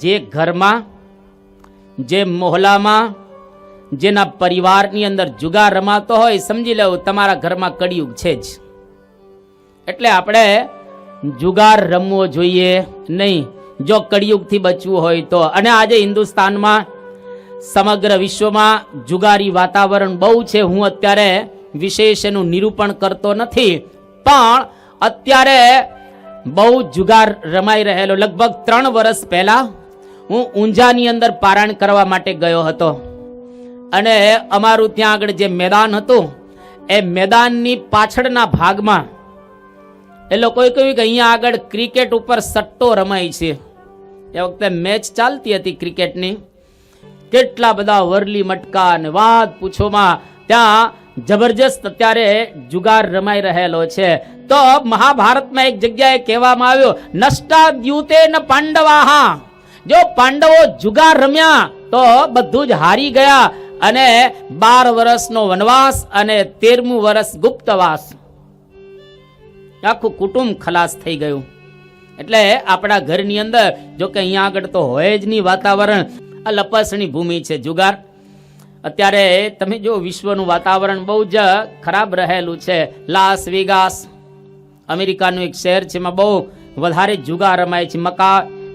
જે ઘરમાં, જે મોહલ્લામાં, જેના પરિવારની અંદર જુગાર રમાતો હોય, સમજી લેવું તમારા ઘરમાં કળિયુગ છે જ. એટલે આપણે જુગાર રમવો જોઈએ નહીં, જો કળિયુગથી બચવું હોય તો. અને આજે હિન્દુસ્તાનમાં, સમગ્ર વિશ્વમાં જુગારી વાતાવરણ બહુ છે. હું અત્યારે વિશેષ એનું નિરૂપણ કરતો નથી, પણ અત્યારે બહુ જુગાર રમાઈ રહેલો. લગભગ 3 વર્ષ પહેલા હું ઊંઝાની અંદર પારાયણ કરવા માટે ગયો હતો, અને અમારું ત્યાં આગળ જે મેદાન હતું, એ મેદાનની પાછળના ભાગમાં એ લોકોએ કહ્યું કે અહીંયા આગળ ક્રિકેટ ઉપર સટ્ટો રમાય છે. એ વખતે મેચ ચાલતી હતી ક્રિકેટની. કેટલા બધા વરલી મટકા અને વાત પૂછોમાં, ત્યાં જબરજસ્ત અત્યારે જુગાર રમાઈ રહેલો છે. તો મહાભારતમાં એક જગ્યાએ કહેવામાં આવ્યું, નષ્ટા દ્યુતે ન પાંડવાહા. જો પાંડવો જુગાર રમ્યા તો બધું જ હારી ગયા, અને 12 વર્ષનો વનવાસ અને 13મું વર્ષ ગુપ્તવાસ, આખું કુટુંબ ખલાસ થઈ ગયું. એટલે આપણા ઘરની અંદર, જો કે અહીંયા આગળ તો હોય જ નહીં વાતાવરણ, આ લપસણી ભૂમિ છે જુગાર. અત્યારે તમે જો વિશ્વનું વાતાવરણ બહુ જ ખરાબ રહેલું છે. લાસ વેગાસ અમેરિકાનું એક શહેર છે, એમાં બહુ વધારે જુગાર રમાય છે.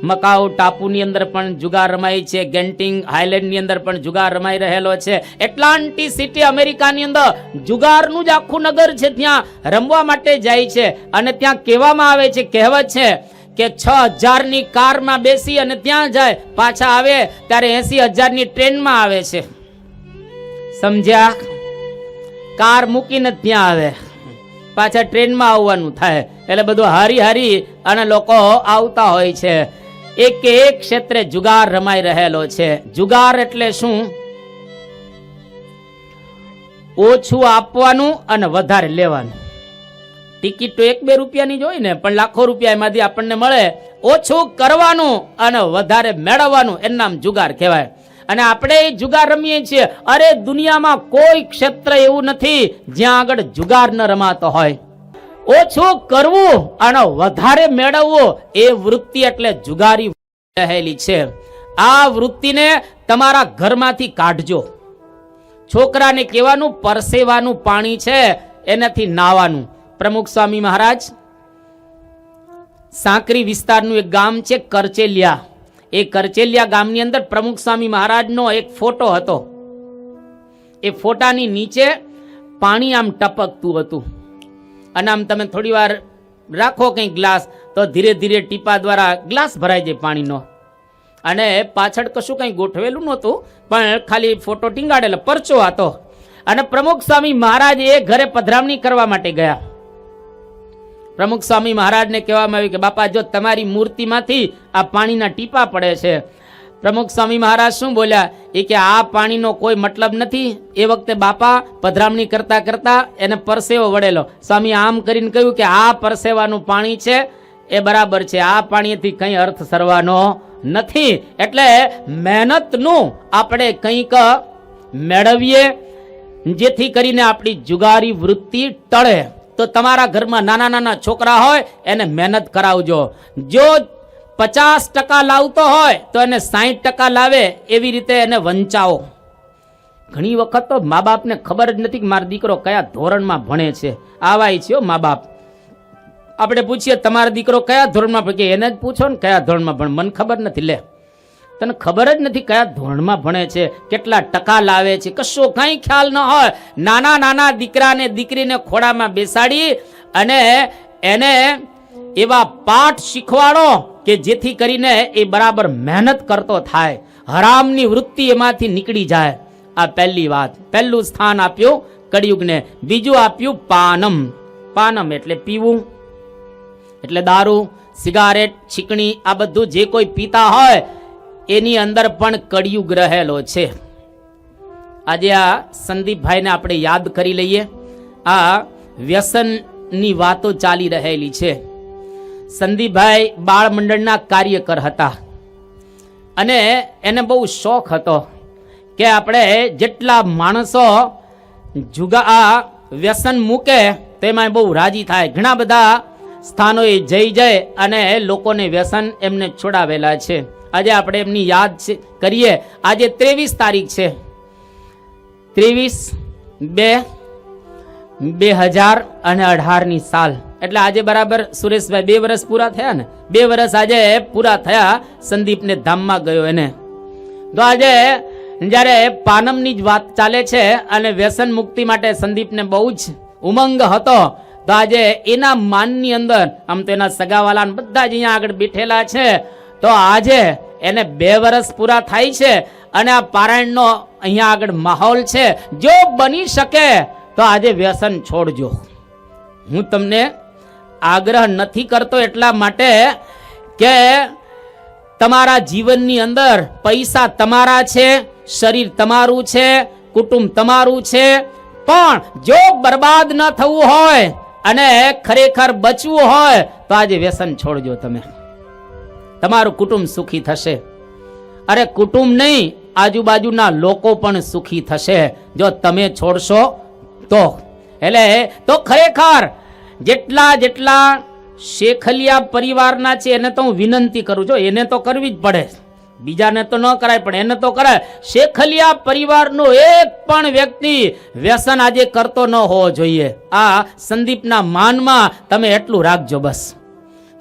મકાઉ ટાપુની અંદર પણ જુગાર રમાય છે. ગેન્ટિંગ હાઇલેન્ડની અંદર પણ જુગાર રમાઈ રહેલો છે. એટલાન્ટિક સિટી અમેરિકાની અંદર જુગારનું જ આખું નગર છે, ત્યાં રમવા માટે જાય છે. અને ત્યાં કહેવામાં આવે છે, કહેવત છે કે 6000ની કારમાં બેસી અને ત્યાં જાય, પાછા આવે ત્યારે 80000ની ટ્રેનમાં આવે છે. સમજ્યા? કાર મૂકીને ત્યાં આવે, પાછા ટ્રેનમાં આવવાનું થાય. એટલે બધું હારી અને લોકો આવતા હોય છે. એક ક્ષેત્રે જુગાર રમાઈ રહેલો છે. જુગાર એટલે શું? ઓછું આપવાનું અને વધારે લેવાનું. ટિકિટ તો 1-2 રૂપિયાની જ હોય ને, પણ લાખો રૂપિયા એમાંથી આપણને મળે. ઓછું કરવાનું અને વધારે મેળવવાનું, એનું નામ જુગાર કહેવાય. અને આપણે જુગાર રમીએ છીએ. અરે દુનિયામાં કોઈ ક્ષેત્ર એવું નથી જ્યાં આગળ જુગાર ન રમાતો હોય. ઓછું કરવું અને વધારે મેળવવું, એ વૃત્તિ એટલે જુગારી રહેલી છે. આ વૃત્તિને તમારા ઘરમાંથી કાઢજો. છોકરાને કહેવાનું, પરસેવાનું પાણી છે એનાથી નાવાનું. પ્રમુખ સ્વામી મહારાજ, સાંકરી વિસ્તારનું એક ગામ છે કરચેલિયા. એ કરચેલિયા ગામની અંદર પ્રમુખ સ્વામી મહારાજનો એક ફોટો હતો. એ ફોટાની નીચે પાણી આમ ટપકતું હતું, અને આમ તમે થોડી વાર રાખો કંઈ ગ્લાસ, તો ધીરે ધીરે ટીપા દ્વારા ગ્લાસ ભરાઈ જાય પાણીનો. અને પાછળ કશું કંઈ ગોઠવેલું નહોતું, પણ ખાલી ફોટો ટીંગાડેલો પરચો હતો. અને પ્રમુખ સ્વામી મહારાજ એ ઘરે પધરામણી કરવા માટે ગયા. પ્રમુખ સ્વામી મહારાજને કહેવામાં આવ્યું કે બાપા, જો તમારી મૂર્તિમાંથી આ પાણીના ટીપા પડે છે. પ્રમુખ સ્વામી મહારાજ શું બોલ્યા? એ કે આ પાણીનો કોઈ મતલબ નથી. એ વખતે બાપા પધરામણી કરતા કરતા એને પરસેવો વળેલો. સ્વામી આમ કરીને કહ્યું કે આ પરસેવાનું પાણી છે એ બરાબર છે, આ પાણીથી કંઈ અર્થ સરવાનો નથી. એટલે મહેનતનું આપણે કંઈક મેળવીએ, જેથી કરીને આપણી જુગારી વૃત્તિ ટળે. તો તમારા ઘરમાં નાના નાના છોકરા હોય, એને મહેનત કરાવજો. જો 50% લાવતો હોય તો એને 60% લાવે, એવી રીતે એને વંચાવો. ઘણી વખત તો મા બાપને ખબર જ નથી કે મારો દીકરો કયા ધોરણમાં ભણે છે. આવાય છે મા બાપ. આપણે પૂછીએ તમારો દીકરો કયા ધોરણમાં ભણે, એને જ પૂછો ને કયા ધોરણમાં ભણે. મને ખબર નથી. લે, તને ખબર જ નથી કયા ધોરણમાં ભણે છે, કેટલા ટકા લાવે છે, કશો કંઈ ખ્યાલ ન હોય. નાના નાના દીકરાને દીકરીને ખોળામાં બેસાડી અને એને એવા પાઠ શીખવાડો કે જેથી કરીને એ બરાબર મહેનત કરતો થાય, હરામની વૃત્તિ એમાંથી નીકળી જાય. આ પહેલી વાત. પહેલું સ્થાન આપ્યું કળિયુગને. બીજું આપ્યું પાનમ. પાનમ એટલે પીવું, એટલે દારૂ, સિગારેટ, છીકણી, આ બધું જે કોઈ પીતા હોય એની અંદર પણ કળિયુગ રહેલો છે. આજે આ સંદીપભાઈને આપણે યાદ કરી લઈએ. આ વ્યસનની વાતો ચાલી રહેલી છે. સંદીપભાઈ બાળ મંડળના કાર્યકર હતા, અને એને બહુ શોખ હતો કે આપણે જેટલા માણસો આ વ્યસન મૂકે તેમાં બહુ રાજી થાય. ઘણા બધા સ્થાનોએ જઈ અને લોકોને વ્યસન એમને છોડાવેલા છે. આજે આપણે એમની યાદ કરીએ. આજે 23 તારીખ છે, 23/2/2018 સાલ. એટલે આજે બરાબર સુરેશભાઈ 2 વર્ષ પૂરા થયા ને. 2 વર્ષ આજે પૂરા થયા સંદીપને ધામમાં ગયો એને. તો આજે જ્યારે પાનમની જ વાત ચાલે છે અને વ્યસન મુક્તિ માટે સંદીપને બહુ જ ઉમંગ હતો, તો આજે એના માનની અંદર આમ તો એના સગાવાલા બધા જ અહીંયા આગળ બેઠેલા છે. તો આજે એને 2 વર્ષ પૂરા થાય છે અને આ પારાયણનો અહીંયા આગળ માહોલ છે. જો બની શકે તો આજે વ્યસન છોડજો. હું તમને આગ્રહ નથી કરતો એટલા માટે કે તમારા જીવનની અંદર પૈસા તમારા છે, શરીર તમારું છે, કુટુંબ તમારું છે, પણ જો બરબાદ ન થવું હોય અને ખરેખર બચવું હોય તો આજે વ્યસન છોડજો. તમે તમારું કુટુંબ સુખી થશે. અરે કુટુંબ નહીં, આજુબાજુના લોકો પણ સુખી થશે જો તમે છોડશો તો. એટલે તો ખરેખર જેટલા શેખલિયા પરિવારના છે એને તો હું વિનંતી કરું છું, એને તો કરવી જ પડે, બીજાને તો ન કરાય પણ એને તો કરાય. શેખલિયા પરિવારનો એક પણ વ્યક્તિ વ્યસન આજે કરતો ન હોવો જોઈએ. આ સંદીપના માનમાં તમે એટલું રાખજો બસ.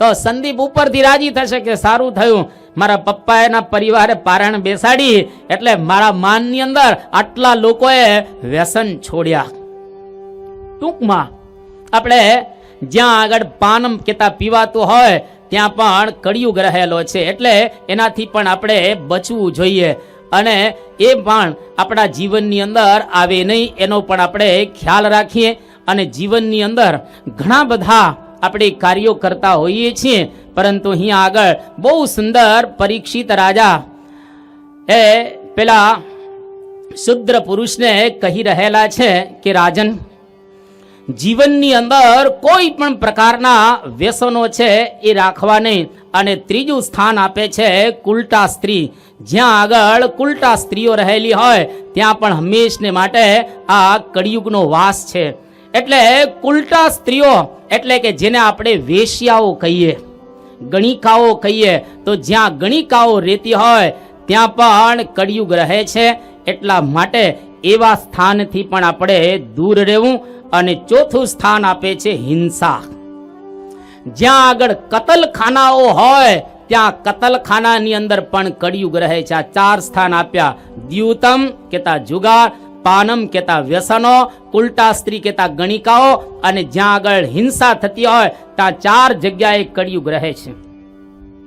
તો સંદીપ ઉપરથી રાજી થશે કે સારું થયું, મારા પપ્પા એના પરિવારે પારાયણ બેસાડી એટલે મારા માનની અંદર આટલા લોકોએ વ્યસન છોડ્યા. ટૂંકમાં આપણે જ્યાં આગળ પાનમ કેતા પીવાતું હોય ત્યાં પણ કળિયુગ રહેલો છે, એટલે એનાથી પણ આપણે બચવું જોઈએ અને એ પણ આપણા જીવનની અંદર આવે નહીં એનો પણ આપણે ખ્યાલ રાખીએ. અને જીવનની અંદર ઘણા બધા આપણે કાર્યો કરતા હોઈએ છીએ, પરંતુ અહીંયા આગળ બહુ સુંદર પરીક્ષિત રાજા એ પેલા શુદ્ર પુરુષને કહી રહેલા છે કે રાજન, જીવનની અંદર કોઈ પણ પ્રકારના વ્યસનો છે એ રાખવા નહીં. અને ત્રીજું સ્થાન આપે છે કુલટા સ્ત્રી. જ્યાં આગળ કુલટા સ્ત્રીઓ રહેલી હોય ત્યાં પણ હંમેશને માટે આ કળિયુગનો વાસ છે. એટલે કુલટા સ્ત્રીઓ એટલે કે જેને આપણે વેશ્યાઓ કહીએ, ગણિકાઓ કહીએ, તો જ્યાં ગણિકાઓ રહેતી હોય ત્યાં પણ કળિયુગ રહે છે. એટલા માટે એવા સ્થાનથી પણ આપણે દૂર રહેવું. અને ચોથું સ્થાન આપે છે હિંસા. જ્યાં આગળ કતલખાનાઓ હોય ત્યાં કતલખાનાની અંદર પણ કળિયુગ રહે છે. આ 4 સ્થાન આપ્યા. દ્યુતમ કેતા જુગાર, પાનમ કેતા વ્યસનો, ઉલટા સ્ત્રી કેતા ગણિકાઓ અને જ્યાં આગળ હિંસા થતી હોય ત્યાં 4 જગ્યાએ કળિયુગ રહે છે.